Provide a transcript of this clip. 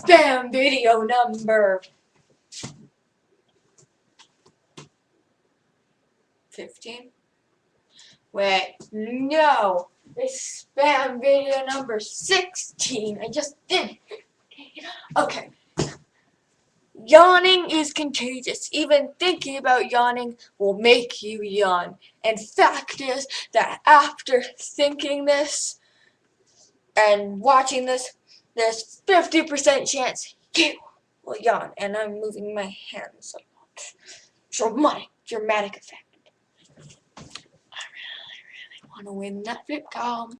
spam video number 15. Wait, no. It's spam video number 16. I just did 15. Okay. Yawning is contagious. Even thinking about yawning will make you yawn. And fact is that after thinking this and watching this, there's 50% chance you will yawn. And I'm moving my hands a lot. Dramatic effect. I really want to win that FlipCam.